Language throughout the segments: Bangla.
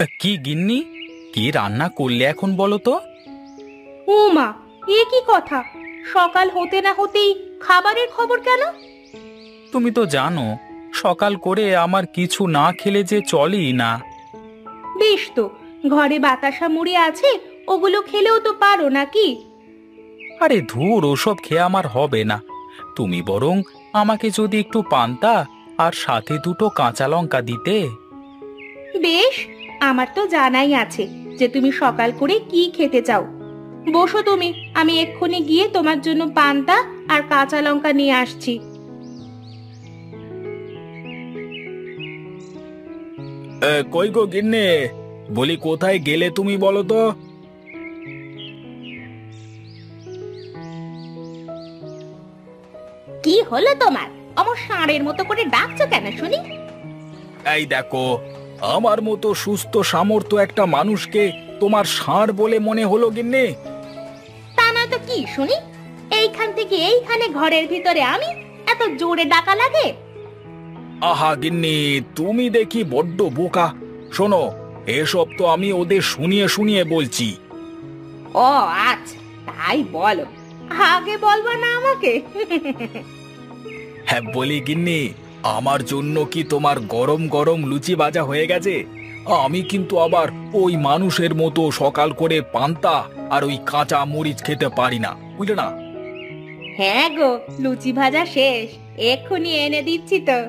কি গিন্নি, কি রান্না করলে এখন বলো তো? ও মা, এ কি কথা! সকাল হতে না হতেই খাবারের খবর কেন? তুমি তো জানো সকাল করে আমার কিছু না খেলে যে চলেই না। বেশ তো, ঘরে বাতাসা মুড়ি আছে, ওগুলো খেলেও তো পারো নাকি? আরে ধুর, ওসব খেয়ে আমার হবে না। তুমি বরং আমাকে যদি একটু পান্তা আর সাথে দুটো কাঁচা লঙ্কা দিতে। বেশ, আমার তো জানাই আছে যে তুমি সকাল করে কি খেতে চাও। বসো তুমি, আমি এক্ষুনি গিয়ে তোমার জন্য পান্তা আর কাঁচা লঙ্কা নিয়ে আসছি। কই গো গিন্নে, বলি কোথায় গেলে তুমি বলো তো? কি হলো তোমার? আমার ষাঁড়ের মতো করে ডাকছো কেন শুনি? এই দেখো, আমার মতো সুস্থ সামর্থ্য একটা মানুষকে তোমার ষাঁড় বলে মনে হলো গিন্নে? তা না তো কি শুনি? এইখান থেকে এইখানে ঘরের ভিতরে আমি, এত জোরে ডাকা লাগে? আহা গিন্নি, তুমি দেখি বড্ড বোকা। শোনো, এসব তো আমি ওদের শুনিয়ে শুনিয়ে বলছি। ও আচ্ছা, তাই বলো। আগে বলবা না আমাকে? হ্যাঁ বলি গিন্নি, আমার জন্য কি তোমার গরম গরম লুচি ভাজা হয়ে গেছে? আমি কিন্তু আবার ওই মানুষের মতো সকাল করে পান্তা আর ওই কাঁচা মরিচ খেতে পারি না, বুঝলে না? হ্যাঁ গো, লুচি ভাজা শেষ, এক্ষুনি এনে দিচ্ছি তো।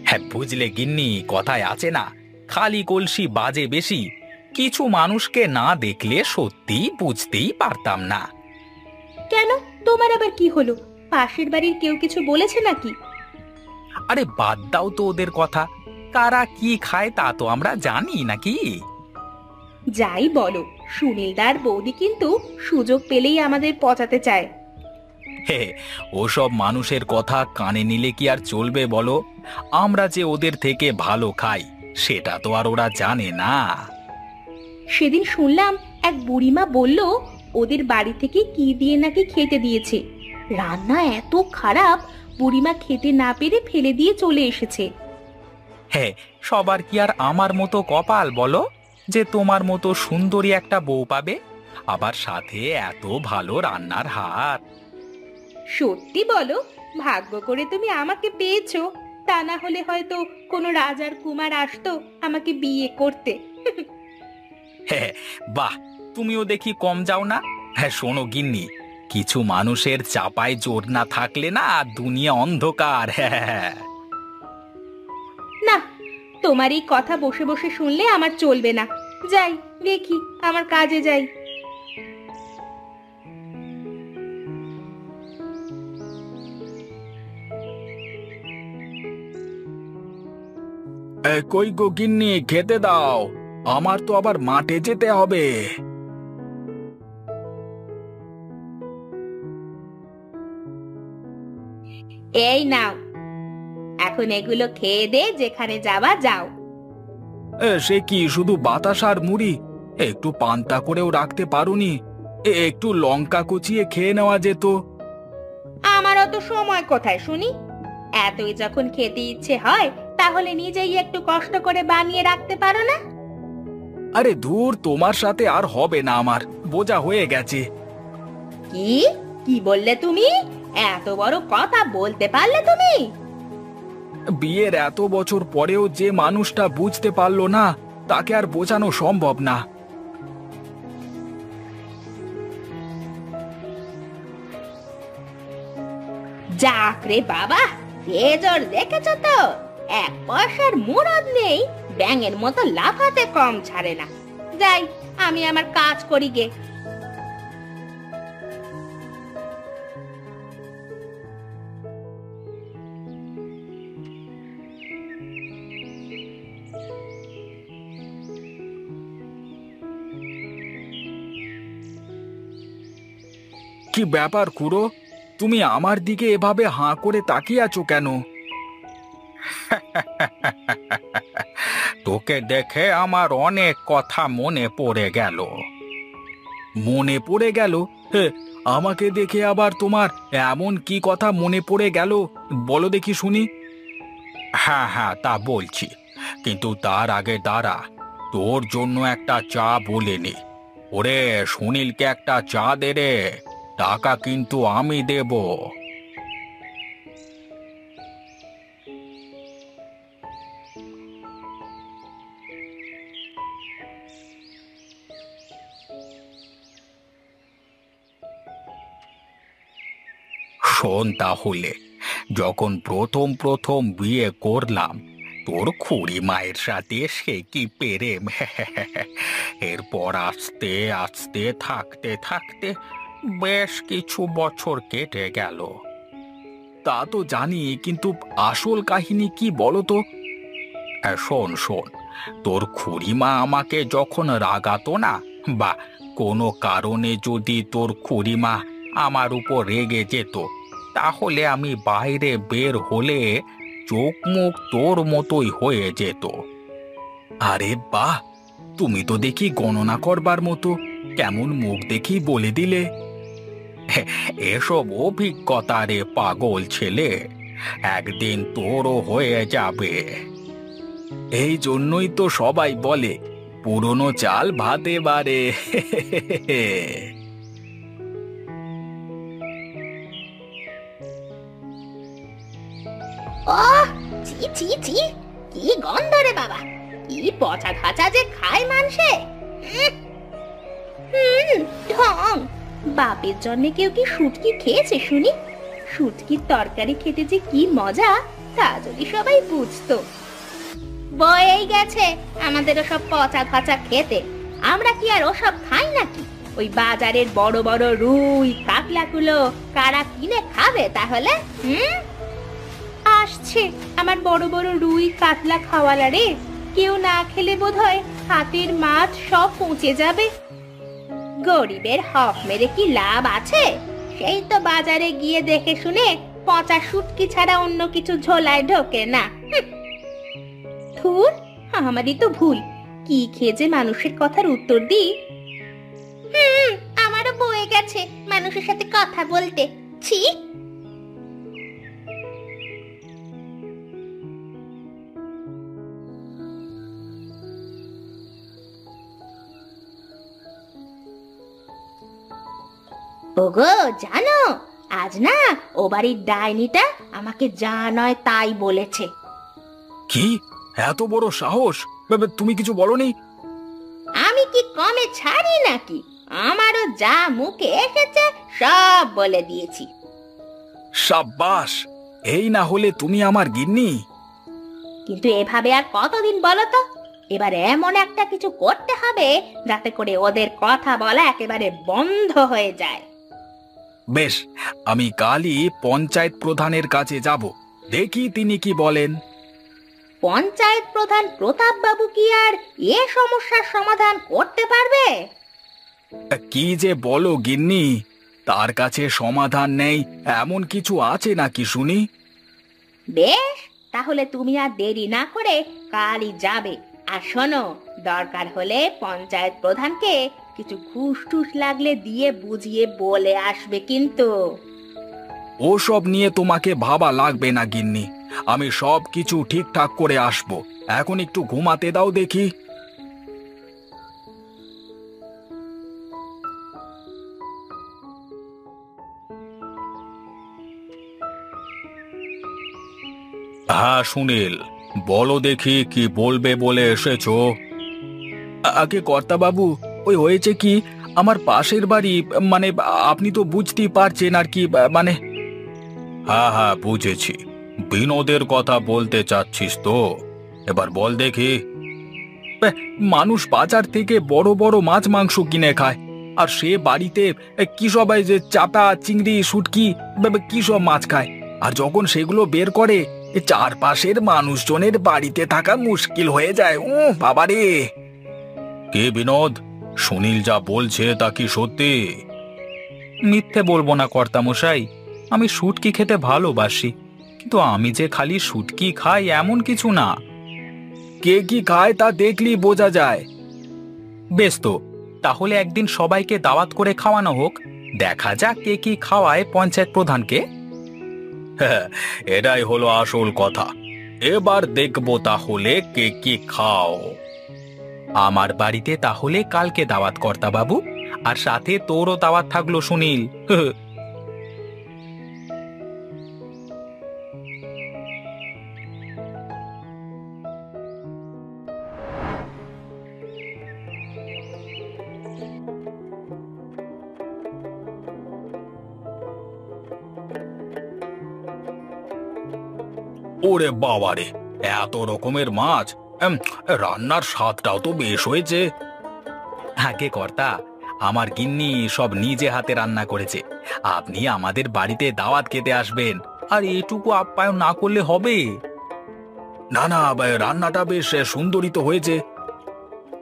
হ্যাঁ বুঝলে গিন্নি, কথায় আছে না, খালি কলসি বাজে বেশি। কিছু মানুষকে না দেখলে সত্যিই বুঝতেই পারতাম না। কেন, তোমার আবার কি হলো? পাশের বাড়ির কেউ কিছু বলেছে নাকি? আরে বাদ দাও তো ওদের কথা। কারা কি খায় তা তো আমরা জানি নাকি? যাই বলো, সুনীলদার বৌদি কিন্তু সুযোগ পেলেই আমাদের পচাতে চায়। হে, ওসব মানুষের কথা কানে নিলে কি আর চলবে বলো? আমরা যে ওদের থেকে ভালো খাই সেটা তো আর ওরা জানে না। সেদিন শুনলাম এক বুড়িমা বলল ওদের বাড়ি থেকে কি দিয়ে নাকি খেতে দিয়েছে। রান্না এত খারাপ, বুড়িমা খেতে না পেরে ফেলে দিয়ে চলে এসেছে। হ্যাঁ, সবার কি আর আমার মতো কপাল বলো, যে তোমার মতো সুন্দরী একটা বউ পাবে, আবার সাথে এত ভালো রান্নার হাত। সত্যি বলো, ভাগ্য করে তুমি আমাকে পেয়েছো। তা না হলে হয়তো কোনো রাজার কুমার আসতো আমাকে বিয়ে করতে। হ্যাঁ, বাহ, তুমিও দেখি কম যাও না। হ্যাঁ শোনো গিন্নি, কিছু মানুষের চাপায় জোর না থাকলে না দুনিয়া অন্ধকার। হ্যাঁ। না, তোমার এই কথা বসে বসে শুনলে আমার চলবে না। যাই, দেখি, আমার কাজে যাই। কই গো গিন্নি, খেতে দাও, আমার তো আবার মাঠে যেতে হবে। এই নাও, এখন এগুলো খেয়ে দে, যেখানে যাবা যাও। সে কি শুধু বাতাস আর মুড়ি? একটু পান্তা করেও রাখতে পারোনি? একটু লঙ্কা কুচিয়ে খেয়ে নেওয়া যেত। আমার অত সময় কোথায় শুনি? এতই যখন খেতে ইচ্ছে হয়, তাহলে নিজেই একটু কষ্ট করে বানিয়ে রাখতে পারো না? আরে ধুর, তোমার সাথে আর হবে না, আমার বোঝা হয়ে গেছে। কি কি বললে তুমি? এত বড় কথা বলতে পারলে তুমি? বিয়ের এত বছর পরেও যে মানুষটা বুঝতে পারলো না, তাকে আর বোঝানো সম্ভব না। যাক রে বাবা, তেজর দেখেছো তো? এক পয়সার মুরদ নেই, ব্যাঙের মতো লাফাতে কম ছাড়ে না। যাই, আমি আমার কাজ করি গে। কি ব্যাপার খুড়ো, তুমি আমার দিকে এভাবে হাঁ করে তাকিয়ে আছো কেন? তোকে দেখে আমার অনেক কথা মনে পড়ে গেল। মনে পড়ে গেল? হে, আমাকে দেখে আবার তোমার এমন কি কথা মনে পড়ে গেল, বলো দেখি শুনি। হ্যাঁ হ্যাঁ, তা বলছি, কিন্তু তার আগে দাঁড়া, তোর জন্য একটা চা বলে নি। ওরে সুনীলকে একটা চা দে রে, টাকা কিন্তু আমি দেব। শোন তাহলে, যখন প্রথম প্রথম বিয়ে করলাম, তোর খুড়ি মায়ের সাথে সে কি প্রেম! এরপর আস্তে আস্তে থাকতে থাকতে বেশ কিছু বছর কেটে গেল। তা তো জানি, কিন্তু আসল কাহিনী কি বলো তো? শোন শোন, তোর খুড়িমা আমাকে যখন রাগাতো না, বা কোনো কারণে যদি তোর খুড়িমা আমার উপর রেগে যেত, তাহলে আমি বাইরে বের হলে চোখ মুখ তোর মতোই হয়ে যেত। আরে বাহ, তুমি তো দেখি গণনা করবার মতো, কেমন মুখ দেখি বলে দিলে! এসব অভিজ্ঞতা রে পাগল ছেলে, একদিন তোরও হয়ে যাবে। এই জন্যই তো সবাই বলে, পুরনো চাল ভাতে বাড়ে। ওহ, ছি ছি ছি, কি গন্ধ রে বাবা! কি পচা খাচা যে খায় মানুষে! ঢং! বাপের জন্য কেউ কি শুটকি খেয়েছে শুনি? শুটকির তরকারি খেতে যে কি মজা, তা যদি সবাই বুঝতো। বয়েই গেছে আমাদের ওসব পচা খাচা খেতে। আমরা কি আর ওসব খাই নাকি? ওই বাজারের বড় বড় রুই কাতলাগুলো কারা কিনে খাবে তাহলে? আসছে আমার বড় বড় রুই কাতলা খাওয়ালা রে, কেউ না খেলে বোধহয় হাতের মাছ সব পচে যাবে। গরিবের হক মেরে কি লাভ আছে? সেই তো বাজারে গিয়ে দেখে শুনে পচা শুটকি ছাড়া অন্য কিছু ঝোলায় ঢোকে না। ধুর, আমারই তো ভুল, কি খেয়ে যে মানুষের কথার উত্তর দিই। আমারও বয়ে গেছে মানুষের সাথে কথা বলতে, ছি। ওগো জানো, আজ না ও বাড়ির ডাইনিটা আমাকে যা নয় তাই বলেছে। কি এত বড় সাহস! তুমি কিছু বলনি? আমি কি কমে ছাড়ি নাকি? আমারও যা মুখে এসেছে সব বলে দিয়েছি। সাব্বাস, এই না হলে তুমি আমার গিন্নি। কিন্তু এভাবে আর কতদিন বলো তো? এবার এমন একটা কিছু করতে হবে যাতে করে ওদের কথা বলা একেবারে বন্ধ হয়ে যায়। বেশ, আমি কালই পঞ্চায়েত প্রধানের কাছে যাব, দেখি তিনি কি বলেন। পঞ্চায়েত প্রধান প্রতাপ বাবু কি আর এ সমস্যার সমাধান করতে পারবে? কি যে বলো গিন্নি, তার কাছে সমাধান নেই এমন কিছু আছে নাকি শুনি? বেশ, তাহলে তুমি আর দেরি না করে কালই যাবে। আর শোনো, দরকার হলে পঞ্চায়েত প্রধানকে কিছু ঘুষ টুস লাগলে দিয়ে বুঝিয়ে বলে আসবে কিন্তু। ওসব নিয়ে তোমাকে ভাবা লাগবে না গিন্নি, আমি সব কিছু ঠিকঠাক করে আসব। এখন একটু ঘুমাতে দাও দেখি। হ্যাঁ সুনীল, বলো দেখি কি বলবে বলে এসেছো। আগে কর্তা বাবু, ওই হয়েছে কি, আমার পাশের বাড়ি, মানে আপনি তো বুঝতেই পারছেন আর কি, মানে। হ্যাঁ হ্যাঁ বুঝেছি, বিনোদের কথা বলতে চাচ্ছিস তো, এবার বল দেখি। মানুষ বাজার থেকে বড় বড় মাছ মাংস কিনে খায়, আর সে বাড়িতে কি সবাই যে চাপা চিংড়ি শুটকি কি সব মাছ খায়, আর যখন সেগুলো বের করে চারপাশের মানুষজনের বাড়িতে থাকা মুশকিল হয়ে যায়। বাবারে! কে বিনোদ, সুনীল যা বলছে তা কি সত্যি? মিথ্যে বলবো না কর্তামশাই, আমি শুটকি খেতে ভালোবাসি, কিন্তু আমি যে খালি শুটকি খাই এমন কিছু না। কে কি খায় তা দেখলেই বোঝা যায়। বেশ তো, তাহলে একদিন সবাইকে দাওয়াত করে খাওয়ানো হোক, দেখা যাক কে কি খাওয়ায় পঞ্চায়েত প্রধানকে। হ্যাঁ, এটাই হলো আসল কথা। এবার দেখবো তাহলে কে কি খাও। আমার বাড়িতে তাহলে কালকে দাওয়াত কর্তা বাবু, আর সাথে তোরও দাওয়াত থাকলো সুনীল। ওরে বাবারে, এত রকমের মাছ! রান্নার স্বাদটাও তো বেশ হয়েছে। আগে কর্তা, আমার গিন্নি সব নিজে হাতে রান্না করেছে। আপনি আমাদের বাড়িতে দাওয়াত খেতে আসবেন, আর এটুকু আপ্যায়ন না করলে হবে? না না, রান্নাটা বেশ সুন্দরই তো হয়েছে।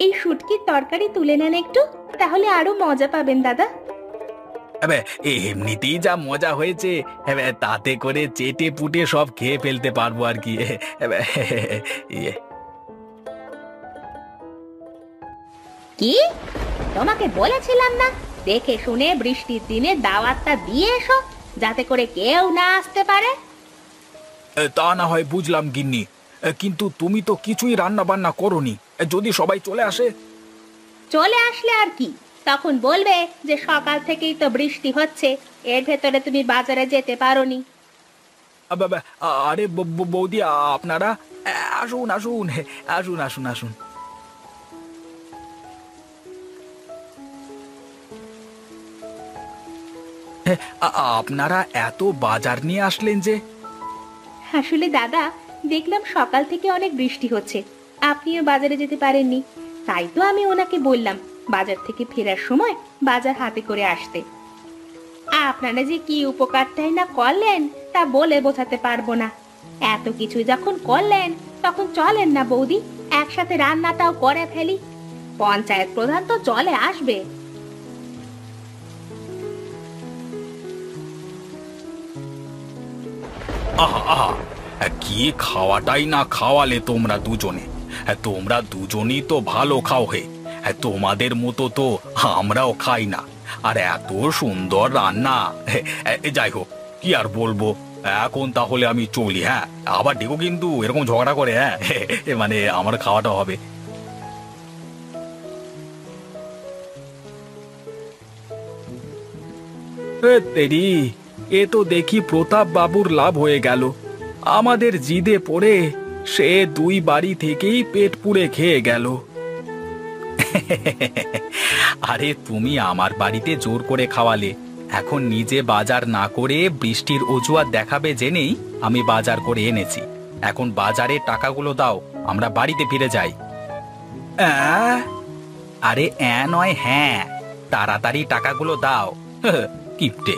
এই শুটকির তরকারি তুলে নেন একটু, তাহলে আরো মজা পাবেন দাদা। এমনিতেই যা মজা হয়েছে, তাতে করে চেটে পুটে সব খেয়ে ফেলতে পারবো আর কি। ইয়ে। কি, তোমাকে বলেছিলাম না দেখে শুনে বৃষ্টির দিনে দাওয়াতটা দিয়ে এসো, যাতে করে কেউ না আসতে পারে? তা না হয় বুঝলাম গিন্নি, কিন্তু তুমি তো কিছুই রান্না বান্না করোনি। যদি সবাই চলে আসে? চলে আসলে আর কি, তখন বলবে যে সকাল থেকেই তো বৃষ্টি হচ্ছে, এর ভেতরে তুমি বাজারে যেতে পারোনি। আরে বৌদি, আপনারা আসুন আসুন আসুন আসুন আসুন। আপনারা এত বাজার নিয়ে আসলেন যে? আসলে দাদা, দেখলাম সকাল থেকে অনেক বৃষ্টি হচ্ছে, আপনিও বাজারে যেতে পারেননি, তাই তো আমি ওনাকে বললাম বাজার থেকে ফেরার সময় বাজার হাতে করে আসতে। আপনারা যে কি উপকারটাই না করলেন তা বলে বোঝাতে পারবো না। এত কিছু যখন করলেন, তখন চলেন না বৌদি, একসাথে রান্নাটাও করে ফেলি। পঞ্চায়েত প্রধান তো চলে আসবে। আহা আহা, কি খাওয়াটাই না খাওয়ালে তোমরা দুজনে! তোমরা দুজনই তো ভালো খাও হে, তোমাদের মতো তো আমরাও খাই না। আর এত সুন্দর রান্না! যাই হোক, কি আর বলবো। এখন তাহলে আমি চলি। হ্যাঁ, আবার দেখো কিন্তু এরকম ঝগড়া করে। হ্যাঁ, মানে আমার খাওয়াটা হবে। তেরি, এ তো দেখি প্রতাপ বাবুর লাভ হয়ে গেল। আমাদের জিদে পড়ে সে দুই বাড়ি থেকেই পেট পুড়ে খেয়ে গেল। আরে তুমি আমার বাড়িতে জোর করে খাওয়ালে, এখন নিজে বাজার না করে বৃষ্টির অজুহাত দেখাবে জেনেই আমি বাজার করে এনেছি। এখন বাজারে টাকাগুলো দাও, আমরা বাড়িতে ফিরে যাই। আরে নয়, হ্যাঁ, তাড়াতাড়ি টাকাগুলো দাও। কিপটে।